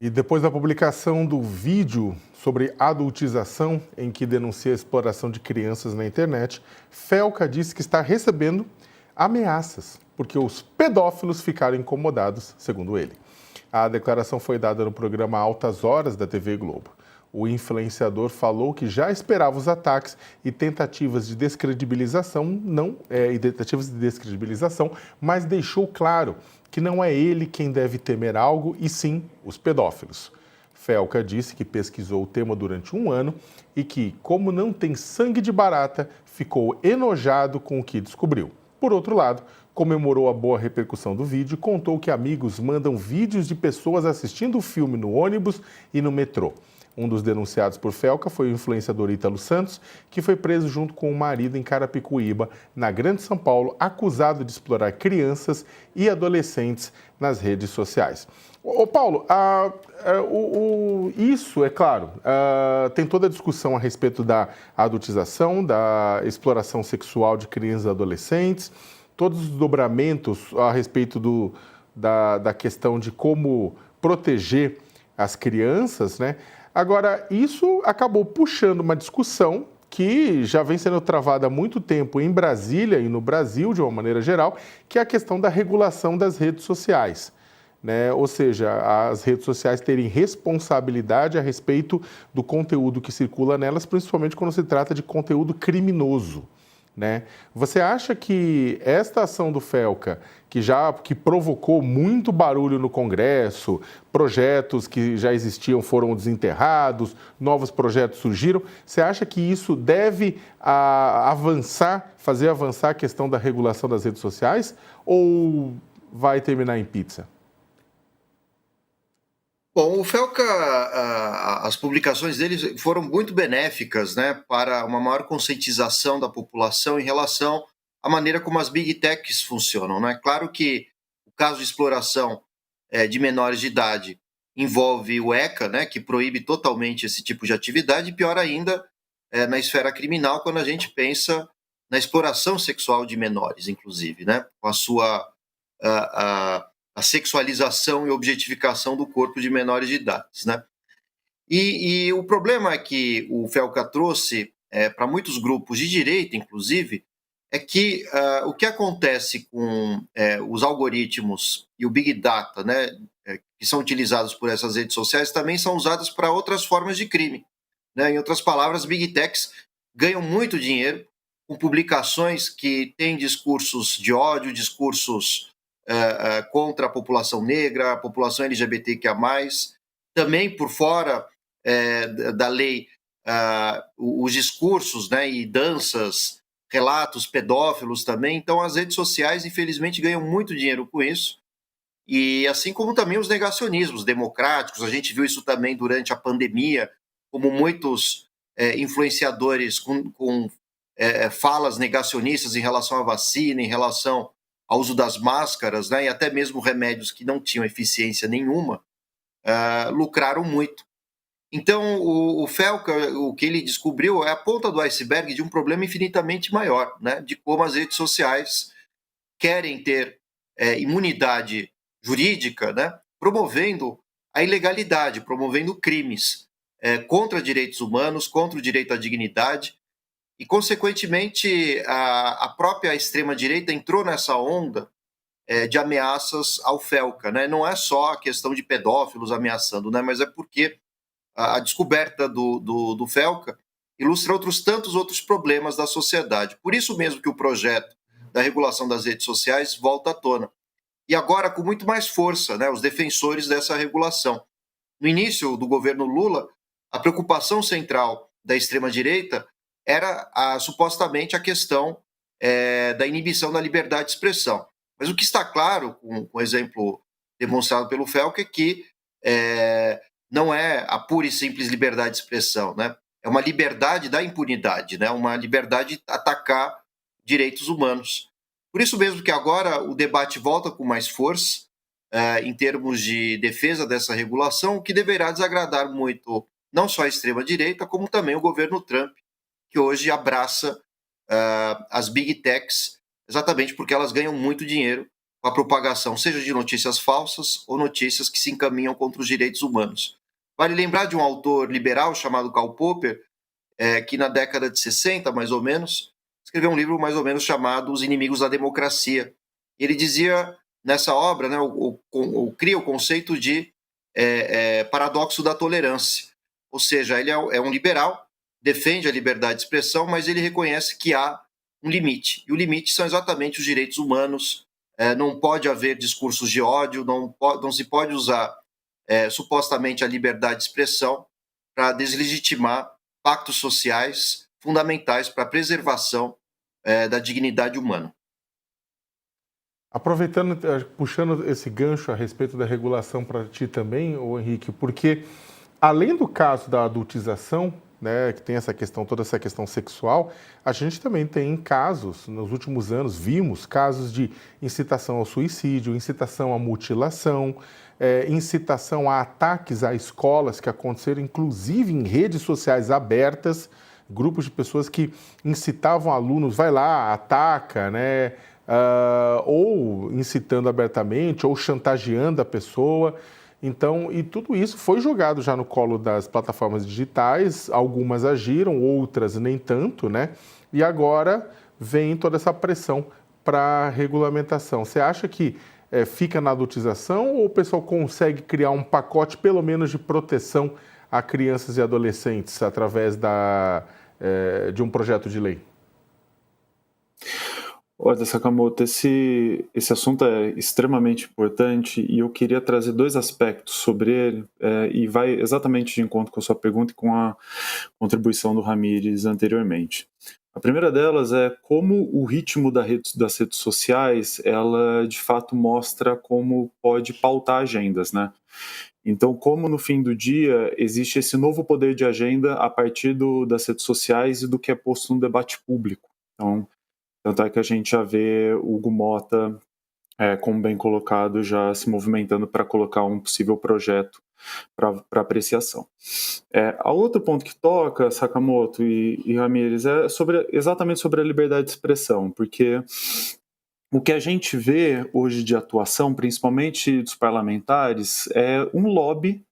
E depois da publicação do vídeo sobre adultização, em que denuncia a exploração de crianças na internet, Felca disse que está recebendo ameaças, porque os pedófilos ficaram incomodados, segundo ele. A declaração foi dada no programa Altas Horas da TV Globo. O influenciador falou que já esperava os ataques e tentativas de descredibilização, mas deixou claro que não é ele quem deve temer algo, e sim os pedófilos. Felca disse que pesquisou o tema durante um ano e que, como não tem sangue de barata, ficou enojado com o que descobriu. Por outro lado, comemorou a boa repercussão do vídeo e contou que amigos mandam vídeos de pessoas assistindo o filme no ônibus e no metrô. Um dos denunciados por Felca foi o influenciador Ítalo Santos, que foi preso junto com o marido em Carapicuíba, na Grande São Paulo, acusado de explorar crianças e adolescentes nas redes sociais. Ô Paulo, isso, é claro, tem toda a discussão a respeito da adultização, da exploração sexual de crianças e adolescentes, todos os dobramentos a respeito da questão de como proteger as crianças, né? Agora, isso acabou puxando uma discussão que já vem sendo travada há muito tempo em Brasília e no Brasil, de uma maneira geral, que é a questão da regulação das redes sociais, né? Ou seja, as redes sociais terem responsabilidade a respeito do conteúdo que circula nelas, principalmente quando se trata de conteúdo criminoso, né? Você acha que esta ação do Felca, que provocou muito barulho no Congresso, projetos que já existiam foram desenterrados, novos projetos surgiram, você acha que isso deve fazer avançar a questão da regulação das redes sociais, ou vai terminar em pizza? Bom, o Felca, as publicações dele foram muito benéficas, né, para uma maior conscientização da população em relação à maneira como as big techs funcionam, né? Claro que o caso de exploração de menores de idade envolve o ECA, né, que proíbe totalmente esse tipo de atividade, e pior ainda, na esfera criminal, quando a gente pensa na exploração sexual de menores, inclusive, né, com a sua a sexualização e objetificação do corpo de menores de idade, né? E o problema que o Felca trouxe para muitos grupos de direita, inclusive, é que o que acontece com os algoritmos e o Big Data, né, que são utilizados por essas redes sociais, também são usados para outras formas de crime, né? Em outras palavras, Big Techs ganham muito dinheiro com publicações que têm discursos de ódio, discursos contra a população negra, a população LGBTQIA+, também por fora da lei, os discursos, né, e danças, relatos pedófilos também. Então as redes sociais, infelizmente, ganham muito dinheiro com isso, e assim como também os negacionismos democráticos. A gente viu isso também durante a pandemia, como muitos influenciadores com falas negacionistas em relação à vacina, em relação ao uso das máscaras, né, e até mesmo remédios que não tinham eficiência nenhuma, lucraram muito. Então, o Felca, o que ele descobriu é a ponta do iceberg de um problema infinitamente maior, né, de como as redes sociais querem ter imunidade jurídica, né, promovendo a ilegalidade, promovendo crimes contra direitos humanos, contra o direito à dignidade. E, consequentemente, a própria extrema-direita entrou nessa onda de ameaças ao Felca, né? Não é só a questão de pedófilos ameaçando, né? Mas é porque a descoberta do Felca ilustra tantos outros problemas da sociedade. Por isso mesmo que o projeto da regulação das redes sociais volta à tona. E agora com muito mais força, né? Os defensores dessa regulação. No início do governo Lula, a preocupação central da extrema-direita era supostamente a questão da inibição da liberdade de expressão. Mas o que está claro, com o exemplo demonstrado pelo Felca, é que não é a pura e simples liberdade de expressão, né? É uma liberdade da impunidade, né? Uma liberdade de atacar direitos humanos. Por isso mesmo que agora o debate volta com mais força em termos de defesa dessa regulação, o que deverá desagradar muito não só a extrema-direita, como também o governo Trump, que hoje abraça as big techs, exatamente porque elas ganham muito dinheiro com a propagação, seja de notícias falsas ou notícias que se encaminham contra os direitos humanos. Vale lembrar de um autor liberal chamado Karl Popper, que na década de 60, mais ou menos, escreveu um livro mais ou menos chamado Os Inimigos da Democracia. Ele dizia, nessa obra, né, cria o conceito de paradoxo da tolerância. Ou seja, ele é um liberal, defende a liberdade de expressão, mas ele reconhece que há um limite. E o limite são exatamente os direitos humanos. Não pode haver discursos de ódio, não se pode usar supostamente a liberdade de expressão para deslegitimar pactos sociais fundamentais para a preservação da dignidade humana. Aproveitando, puxando esse gancho a respeito da regulação para ti também, ô Henrique, porque além do caso da adultização, né, que tem toda essa questão sexual, a gente também tem casos, nos últimos anos, vimos casos de incitação ao suicídio, incitação à mutilação, incitação a ataques a escolas que aconteceram, inclusive em redes sociais abertas, grupos de pessoas que incitavam alunos, vai lá, ataca, né, ou incitando abertamente, ou chantageando a pessoa. Então, e tudo isso foi jogado já no colo das plataformas digitais, algumas agiram, outras nem tanto, né? E agora vem toda essa pressão para regulamentação. Você acha que fica na adultização ou o pessoal consegue criar um pacote, pelo menos, de proteção a crianças e adolescentes através de um projeto de lei? Olha, Sakamoto, esse assunto é extremamente importante e eu queria trazer dois aspectos sobre ele e vai exatamente de encontro com a sua pergunta e com a contribuição do Ramírez anteriormente. A primeira delas é como o ritmo das redes sociais, ela de fato mostra como pode pautar agendas, né? Então, como no fim do dia existe esse novo poder de agenda a partir das redes sociais e do que é posto no debate público. Então, tanto é que a gente já vê o Hugo Mota, como bem colocado, já se movimentando para colocar um possível projeto para apreciação. A outro ponto que toca, Sakamoto e Ramírez, é exatamente sobre a liberdade de expressão, porque o que a gente vê hoje de atuação, principalmente dos parlamentares, é um lobby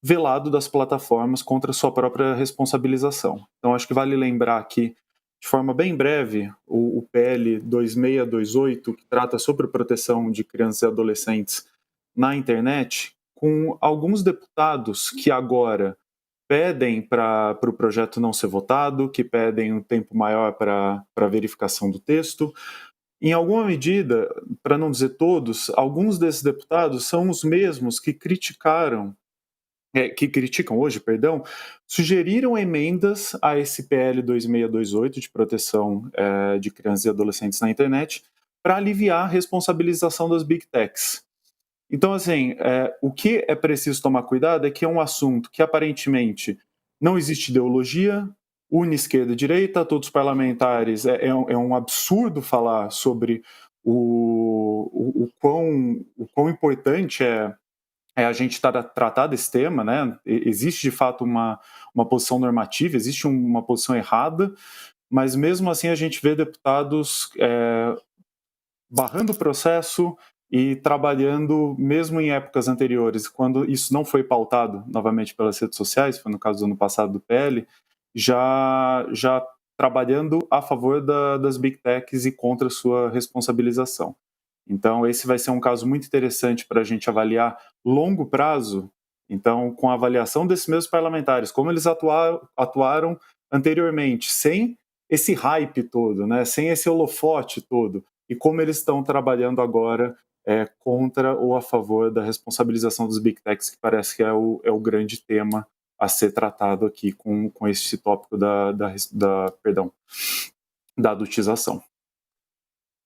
velado das plataformas contra a sua própria responsabilização. Então, acho que vale lembrar que, de forma bem breve, o PL 2628, que trata sobre a proteção de crianças e adolescentes na internet, com alguns deputados que agora pedem para o projeto não ser votado, que pedem um tempo maior para verificação do texto. Em alguma medida, para não dizer todos, alguns desses deputados são os mesmos que criticam hoje, sugeriram emendas a esse PL 2628 de proteção de crianças e adolescentes na internet para aliviar a responsabilização das Big Techs. Então, assim, o que é preciso tomar cuidado é que é um assunto que aparentemente não existe ideologia, une esquerda e direita, todos os parlamentares, é um absurdo falar sobre o quão importante é a gente tratar desse tema, né? Existe de fato uma posição normativa, existe uma posição errada, mas mesmo assim a gente vê deputados barrando o processo e trabalhando, mesmo em épocas anteriores, quando isso não foi pautado novamente pelas redes sociais, foi no caso do ano passado do PL, já trabalhando a favor das Big Techs e contra a sua responsabilização. Então, esse vai ser um caso muito interessante para a gente avaliar longo prazo. Então, com a avaliação desses mesmos parlamentares, como eles atuaram anteriormente, sem esse hype todo, né, sem esse holofote todo, e como eles estão trabalhando agora contra ou a favor da responsabilização dos Big Techs, que parece que é o grande tema a ser tratado aqui com esse tópico da adultização.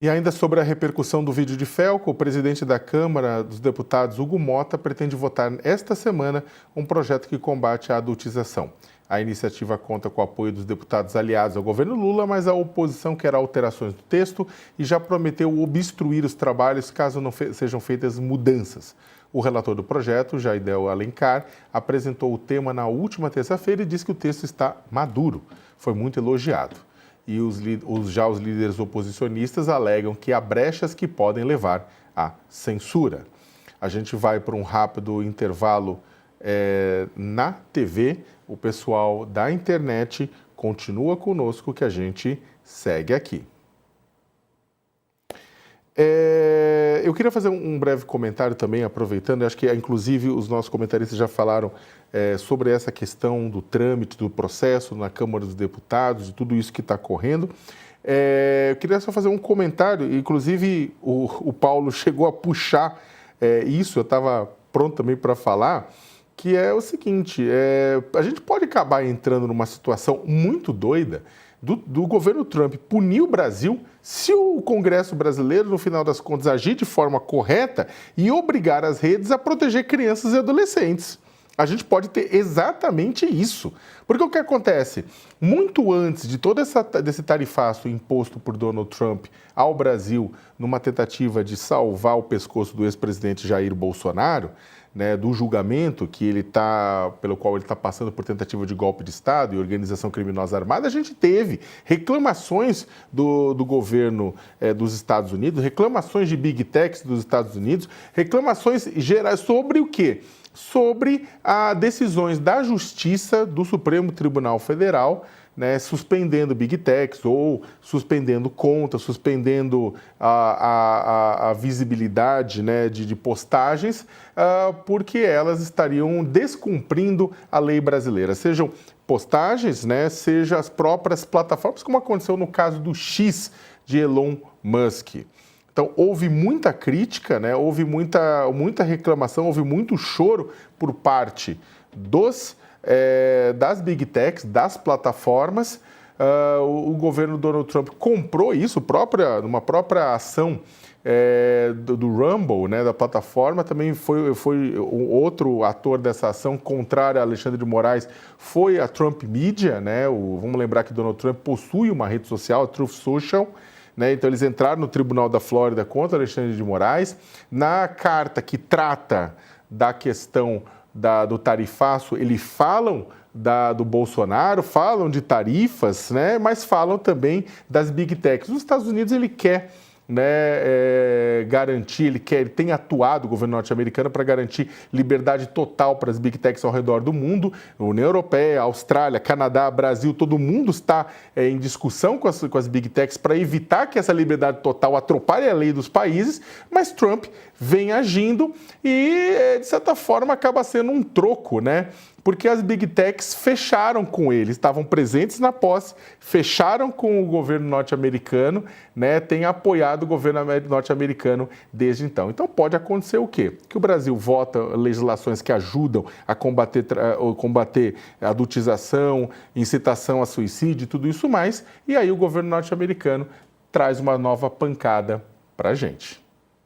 E ainda sobre a repercussão do vídeo de Felco, o presidente da Câmara dos Deputados, Hugo Mota, pretende votar esta semana um projeto que combate a adultização. A iniciativa conta com o apoio dos deputados aliados ao governo Lula, mas a oposição quer alterações do texto e já prometeu obstruir os trabalhos caso não sejam feitas mudanças. O relator do projeto, Jaidel Alencar, apresentou o tema na última terça-feira e disse que o texto está maduro. Foi muito elogiado. E os líderes oposicionistas alegam que há brechas que podem levar a censura. A gente vai para um rápido intervalo na TV. O pessoal da internet continua conosco que a gente segue aqui. Eu queria fazer um breve comentário também, aproveitando, acho que inclusive os nossos comentaristas já falaram sobre essa questão do trâmite, do processo na Câmara dos Deputados, de tudo isso que está correndo. Eu queria só fazer um comentário, inclusive o Paulo chegou a puxar isso, eu estava pronto também para falar, que é o seguinte, a gente pode acabar entrando numa situação muito doida do governo Trump punir o Brasil se o Congresso brasileiro, no final das contas, agir de forma correta e obrigar as redes a proteger crianças e adolescentes. A gente pode ter exatamente isso. Porque o que acontece? Muito antes de todo desse tarifaço imposto por Donald Trump ao Brasil, numa tentativa de salvar o pescoço do ex-presidente Jair Bolsonaro, né, do julgamento pelo qual ele está passando por tentativa de golpe de Estado e organização criminosa armada, a gente teve reclamações do governo dos Estados Unidos, reclamações de Big Techs dos Estados Unidos, reclamações gerais sobre o quê? Sobre as decisões da Justiça do Supremo Tribunal Federal, né, suspendendo Big Techs ou suspendendo contas, suspendendo a visibilidade, né, de postagens, porque elas estariam descumprindo a lei brasileira. Sejam postagens, né, seja as próprias plataformas, como aconteceu no caso do X de Elon Musk. Então, houve muita crítica, né, houve muita reclamação, houve muito choro por parte das Big Techs, das plataformas. O governo Donald Trump comprou isso, numa própria ação do Rumble, né, da plataforma. Também foi um outro ator dessa ação, contrário a Alexandre de Moraes, foi a Trump Media, né? Vamos lembrar que Donald Trump possui uma rede social, a Truth Social, né? Então eles entraram no Tribunal da Flórida contra Alexandre de Moraes. Na carta que trata da questão do tarifaço, eles falam do Bolsonaro, falam de tarifas, né, mas falam também das Big Techs. Os Estados Unidos, ele quer, né, garantir, ele tem atuado, o governo norte-americano, para garantir liberdade total para as Big Techs ao redor do mundo. A União Europeia, Austrália, Canadá, Brasil, todo mundo está em discussão com as Big Techs para evitar que essa liberdade total atrapalhe a lei dos países, mas Trump vem agindo e, de certa forma, acaba sendo um troco, né? Porque as Big Techs fecharam com ele, estavam presentes na posse, fecharam com o governo norte-americano, né, tem apoiado o governo norte-americano desde então. Então pode acontecer o quê? Que o Brasil vota legislações que ajudam a combater a adultização, incitação a suicídio e tudo isso mais, e aí o governo norte-americano traz uma nova pancada para a gente.